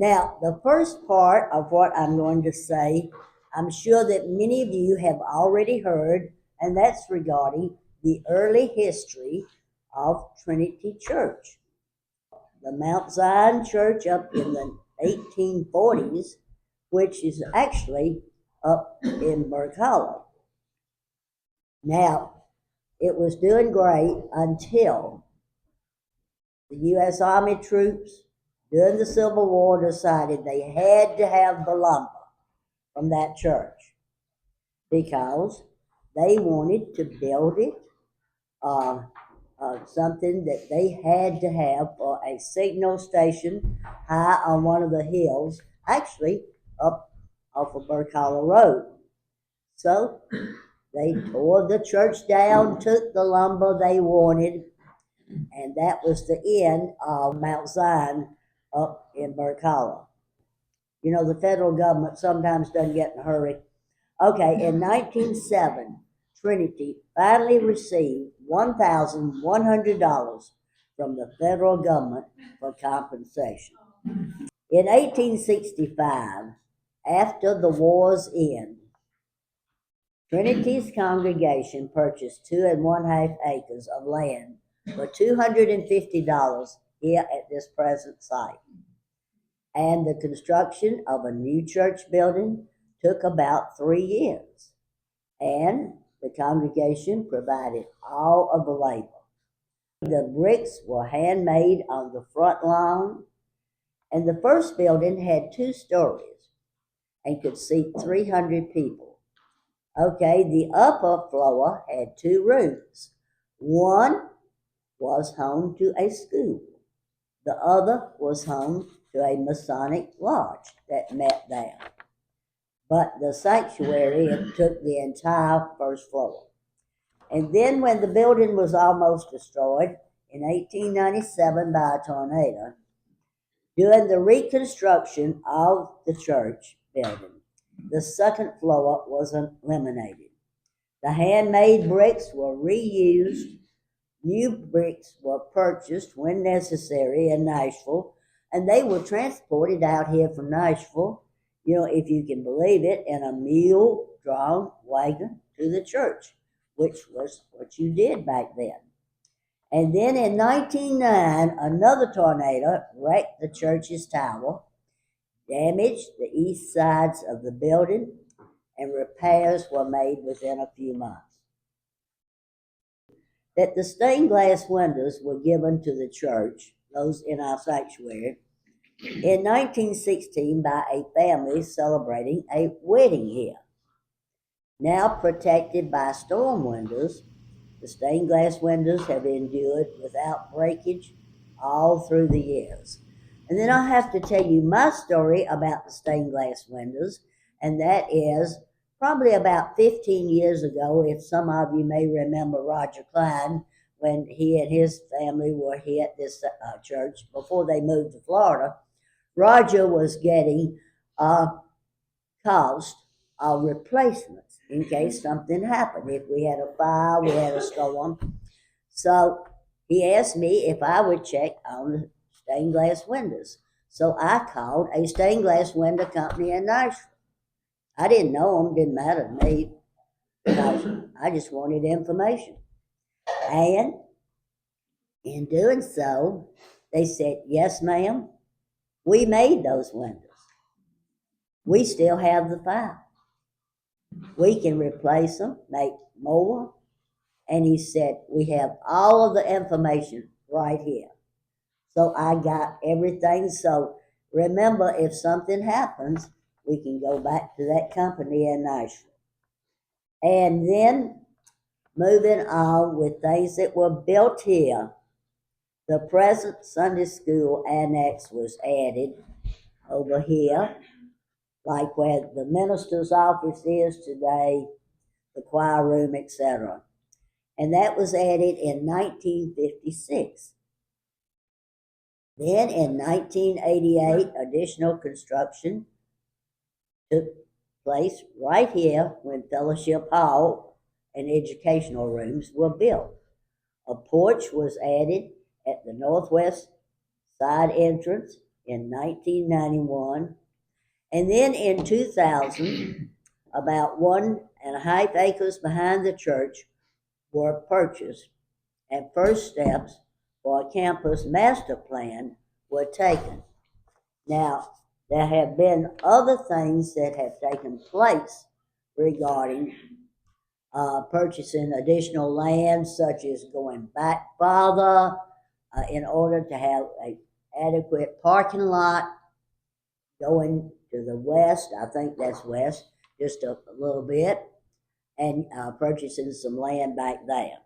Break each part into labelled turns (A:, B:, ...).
A: Now, the first part of what I'm going to say, I'm sure that many of you have already heard, and that's regarding the early history of Trinity Church. The Mount Zion Church up in the 1840s, which is actually up in Burke Hollow. Now, it was doing great until the U.S. Army troops during the Civil War decided they had to have the lumber from that church because they wanted to build it something that they had to have for a signal station high on one of the hills, actually up off of Burke Hollow Road. So they tore the church down, took the lumber they wanted, and that was the end of Mount Zion up in Burke Hollow. You know, the federal government sometimes doesn't get in a hurry. Okay, in 1907, Trinity finally received $1,100 from the federal government for compensation. In 1865, after the war's end, Trinity's congregation purchased 2½ acres of land for $250 here at this present site. And the construction of a new church building took about 3 years. And the congregation provided all of the labor. The bricks were handmade on the front lawn, and the first building had 2 stories and could seat 300 people. Okay, the upper floor had 2 rooms. One was home to a school. The other was home to a Masonic lodge that met there. But the sanctuary took the entire first floor. And then when the building was almost destroyed in 1897 by a tornado, during the reconstruction of the church building, the second floor was eliminated. The handmade bricks were reused. New bricks were purchased when necessary in Nashville, and they were transported out here from Nashville, you know, if you can believe it, in a mule-drawn wagon to the church, which was what you did back then. And then in 1909, another tornado wrecked the church's tower, damaged the east sides of the building, and repairs were made within a few months. That the stained glass windows were given to the church, those in our sanctuary, in 1916 by a family celebrating a wedding here. Now protected by storm windows, the stained glass windows have endured without breakage all through the years. And then I have to tell you my story about the stained glass windows, and that is probably about 15 years ago, if some of you may remember Roger Klein, when he and his family were here at this church before they moved to Florida. Roger was getting cost of replacements in case something happened. If we had a fire, we had a storm. So he asked me if I would check on the stained glass windows. So I called a stained glass window company in Nashville. I didn't know them, didn't matter to me, because I just wanted information. And in doing so, they said, yes, ma'am, we made those windows. We still have the file. We can replace them, make more. And he said, we have all of the information right here. So I got everything. So remember, if something happens, we can go back to that company in Nashville. And then moving on with things that were built here, the present Sunday school annex was added over here, like where the minister's office is today, the choir room, etc. And that was added in 1956. Then in 1988, additional construction took place right here when Fellowship Hall and educational rooms were built. A porch was added at the northwest side entrance in 1991. And then in 2000, about 1.5 acres behind the church were purchased, and first steps for a campus master plan were taken. Now, there have been other things that have taken place regarding purchasing additional land, such as going back farther in order to have an adequate parking lot, going to the west, I think that's west, just a little bit, and purchasing some land back there.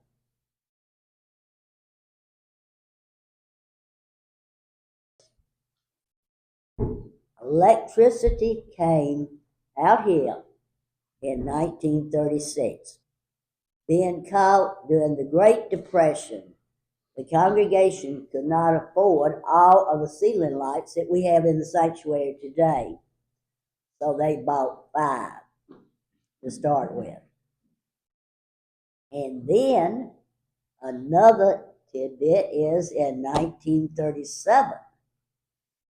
A: Electricity came out here in 1936. Being caught during the Great Depression, the congregation could not afford all of the ceiling lights that we have in the sanctuary today, so they bought 5 to start with. And then another tidbit is in 1937,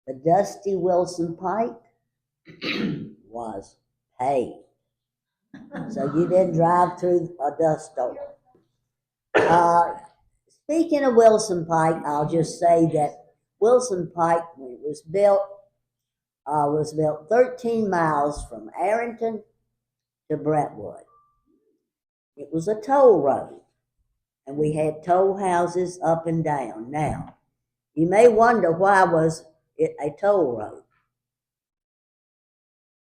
A: the dusty Wilson Pike was paved. So you didn't drive through a dust storm. Speaking of Wilson Pike, I'll just say that Wilson Pike, when it was built 13 miles from Arrington to Brentwood. It was a toll road, and we had toll houses up and down. Now, you may wonder, why was it a toll road?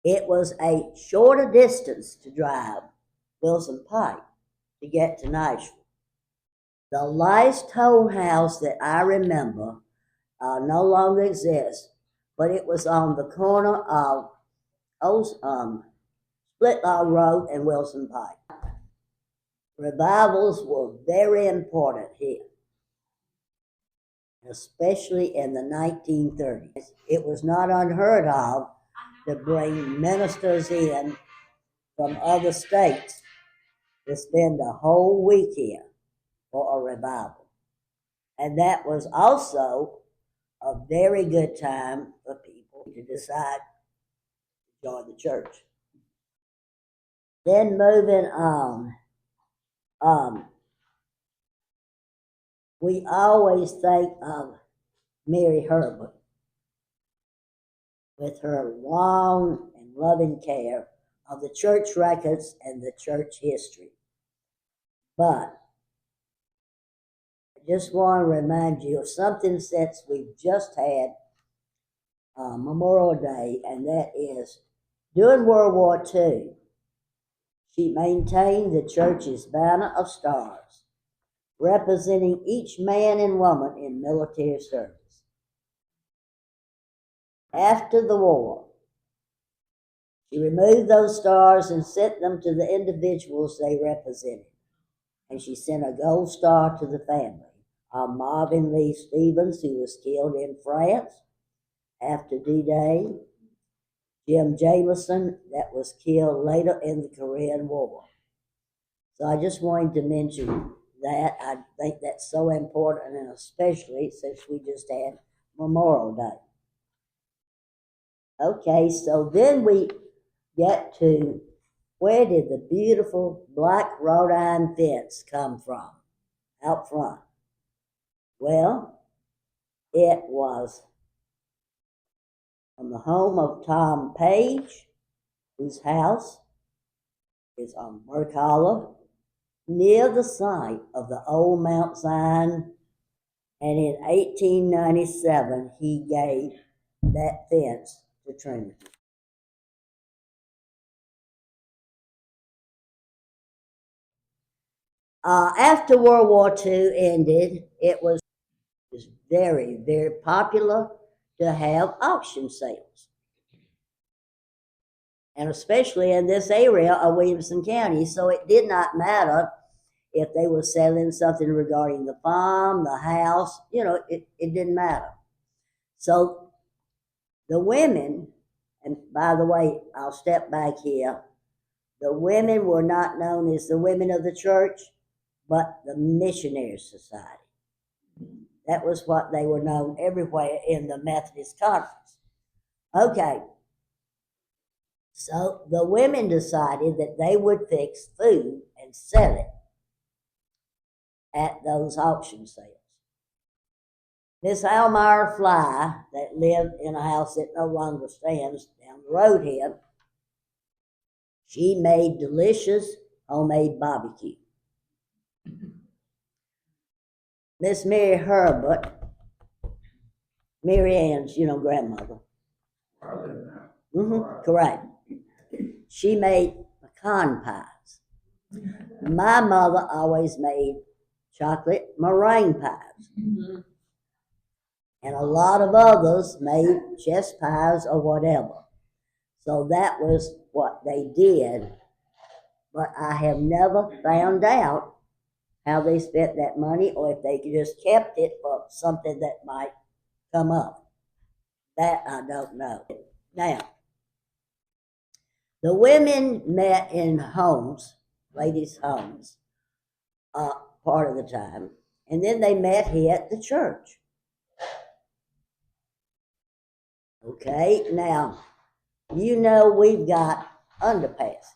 A: It was a shorter distance to drive Wilson Pike to get to Nashville. The last toll house that I remember no longer exists, but it was on the corner of Split Log Road and Wilson Pike. Revivals were very important here, especially in the 1930s. It was not unheard of to bring ministers in from other states to spend a whole week here for a revival. And that was also a very good time for people to decide to join the church. Then moving on, we always think of Mary Herbert with her long and loving care of the church records and the church history. But I just want to remind you of something, since we've just had Memorial Day, and that is during World War II, she maintained the church's banner of stars, representing each man and woman in military service. After the war, she removed those stars and sent them to the individuals they represented, and she sent a gold star to the family of Marvin Lee Stevens, who was killed in France after D-Day, Jim Jameson, that was killed later in the Korean War. So I just wanted to mention that. I think that's so important, and especially since we just had Memorial Day. Okay, so then we get to, where did the beautiful black wrought iron fence come from out front? Well, it was from the home of Tom Page, whose house is on Burke Hollow, near the site of the old Mount Zion. And in 1897, he gave that fence to Trinity. After World War II ended, it was very, very popular to have auction sales. And especially in this area of Williamson County. So it did not matter if they were selling something regarding the farm, the house, it didn't matter. So the women, and by the way, I'll step back here, the women were not known as the women of the church, but the Missionary Society. That was what they were known everywhere in the Methodist Conference. Okay. So the women decided that they would fix food and sell it at those auction sales. Miss Almeyer Fly, that lived in a house that no longer stands down the road here, she made delicious homemade barbecue. Miss Mary Herbert, Mary Ann's, grandmother. Correct. She made pecan pies. My mother always made chocolate meringue pies. And a lot of others made chess pies or whatever. So that was what they did. But I have never found out how they spent that money or if they just kept it for something that might come up. That I don't know. Now, the women met in homes, ladies' homes, part of the time. And then they met here at the church. Okay, now, we've got underpasses.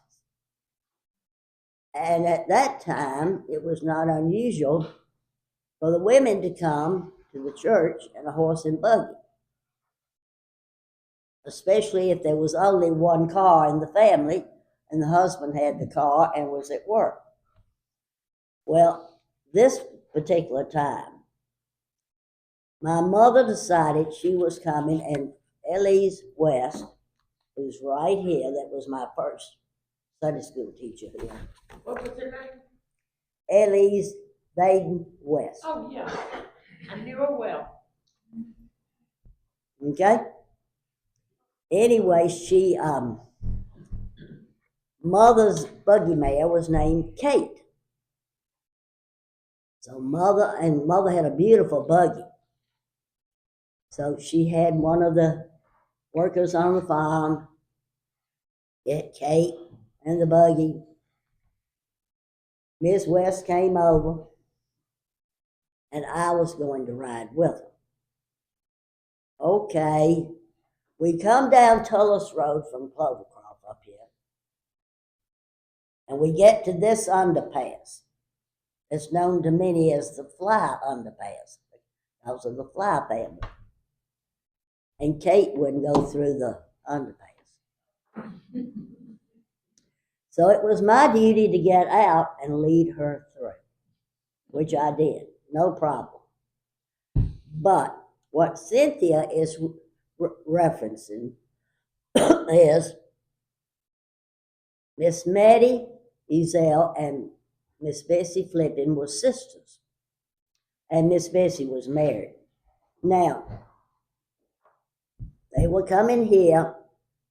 A: And at that time, it was not unusual for the women to come to the church in a horse and buggy, especially if there was only one car in the family and the husband had the car and was at work. Well, this particular time, my mother decided she was coming, and Elise West, who's right here, that was my first Sunday school teacher here.
B: What was her name?
A: Elise Baden West.
B: Oh, yeah. I knew her well.
A: Okay? Anyway, mother's buggy mare was named Kate. So mother had a beautiful buggy. So she had one of the workers on the farm get Kate and the buggy. Miss West came over, and I was going to ride with her. Okay, we come down Tullis Road from Clovercroft up here, and we get to this underpass. It's known to many as the Fly Underpass, because of the Fly family. And Kate wouldn't go through the underpass. So it was my duty to get out and lead her through, which I did, no problem. But what Cynthia is referencing is Miss Maddie Ezel and Miss Bessie Flippin were sisters, and Miss Bessie was married. Now, they were coming here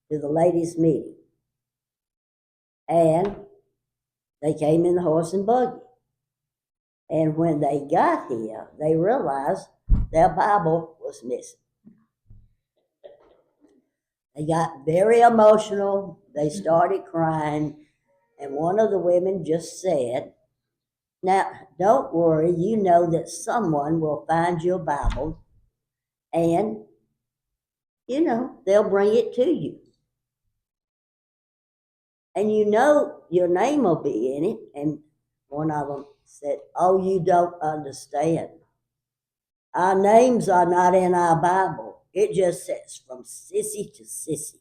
A: to the ladies' meeting, and they came in the horse and buggy. And when they got here, they realized their Bible was missing. They got very emotional. They started crying, and one of the women just said, "Now, don't worry, you know that someone will find your Bible, and, they'll bring it to you. And your name will be in it." And one of them said, "Oh, you don't understand. Our names are not in our Bible. It just says from sissy to sissy."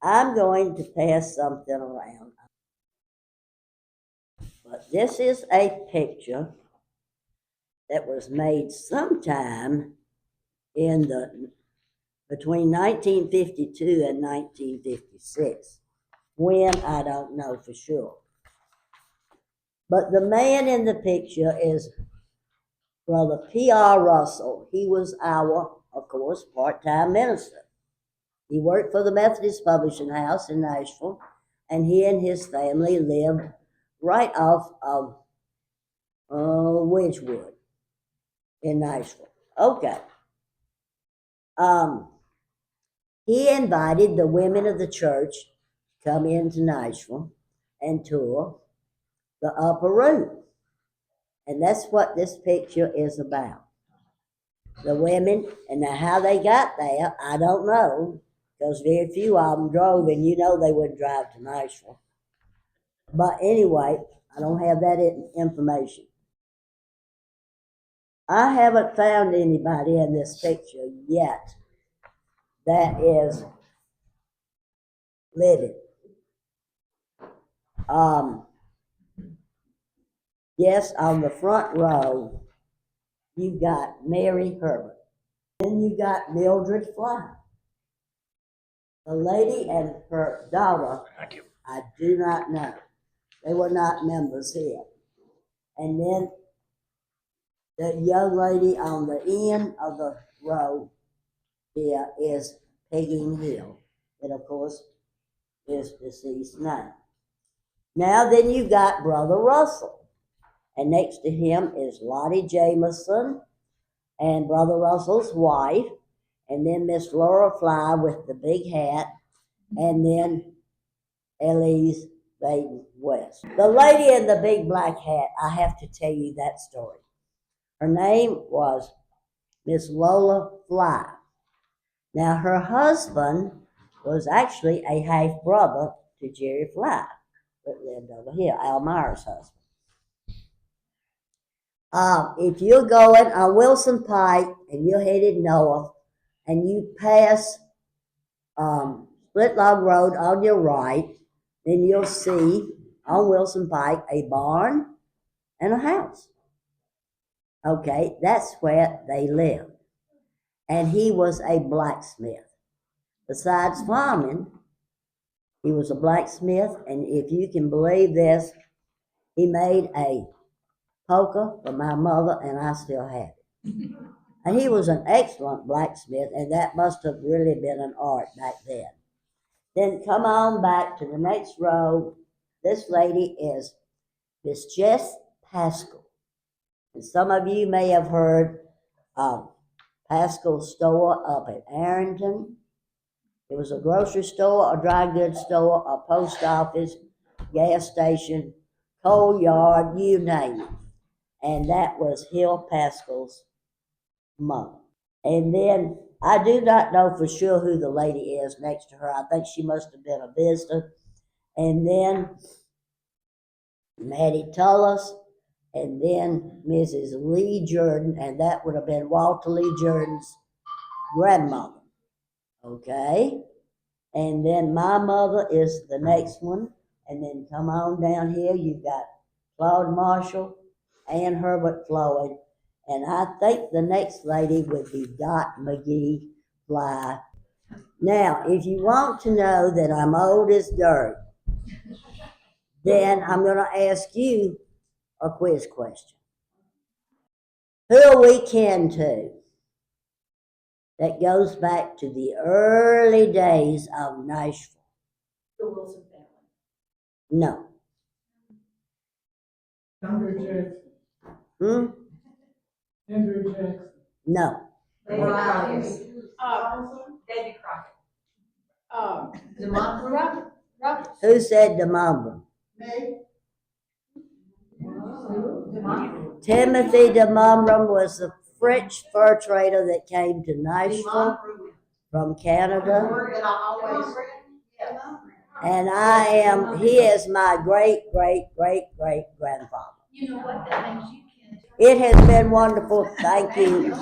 A: I'm going to pass something around. But this is a picture that was made sometime between 1952 and 1956. When, I don't know for sure. But the man in the picture is Brother P.R. Russell. He was our, of course, part-time minister. He worked for the Methodist Publishing House in Nashville, and he and his family lived right off of Wedgewood in Nashville. Okay. He invited the women of the church to come into Nashville and tour. the upper room. And that's what this picture is about. The women, and now how they got there, I don't know, because very few of them drove, and you know they wouldn't drive to Nashville. But anyway, I don't have that information. I haven't found anybody in this picture yet that is living. Yes, on the front row, you got Mary Herbert. Then you got Mildred Fly. The lady and her daughter, I do not know. They were not members here. And then the young lady on the end of the row here is Pegging Hill. That, of course, is deceased now. Now then you got Brother Russell. And next to him is Lottie Jameson and Brother Russell's wife. And then Miss Laura Fly with the big hat. And then Elise Baden West. The lady in the big black hat, I have to tell you that story. Her name was Miss Lola Fly. Now her husband was actually a half brother to Jerry Fly that lived over here, Al Meyer's husband. If you're going on Wilson Pike and you're headed north and you pass Split Log Road on your right, then you'll see on Wilson Pike a barn and a house. Okay, that's where they lived. And he was a blacksmith. Besides farming, he was a blacksmith, and if you can believe this, he made a poker for my mother, and I still have it. And he was an excellent blacksmith, and that must have really been an art back then. Then come on back to the next row. This lady is Miss Jess Pascal. And some of you may have heard of Pascal's store up at Arrington. It was a grocery store, a dry goods store, a post office, gas station, coal yard, you name it. And that was Hill Pascal's mother. And then I do not know for sure who the lady is next to her. I think she must have been a visitor. And then Mattie Tullis, and then Mrs. Lee Jordan, and that would have been Walter Lee Jordan's grandmother. Okay? And then my mother is the next one. And then come on down here, you've got Claude Marshall, Ann Herbert Floyd, and I think the next lady would be Dot McGee Fly. Now, if you want to know that I'm old as dirt, then I'm going to ask you a quiz question. Who are we kin to that goes back to the early days of Nashville?
B: The Wilson family.
A: No.
C: Andrew Jackson.
A: Andrew
C: Jackson.
A: No.
B: David Crockett. Robert.
A: Who said DeMombra? Timothy DeMombra was the French fur trader that came to Nashville from Canada. And he is my great, great, great, great grandfather.
B: You know what, that means you can.
A: It has been wonderful. Thank you.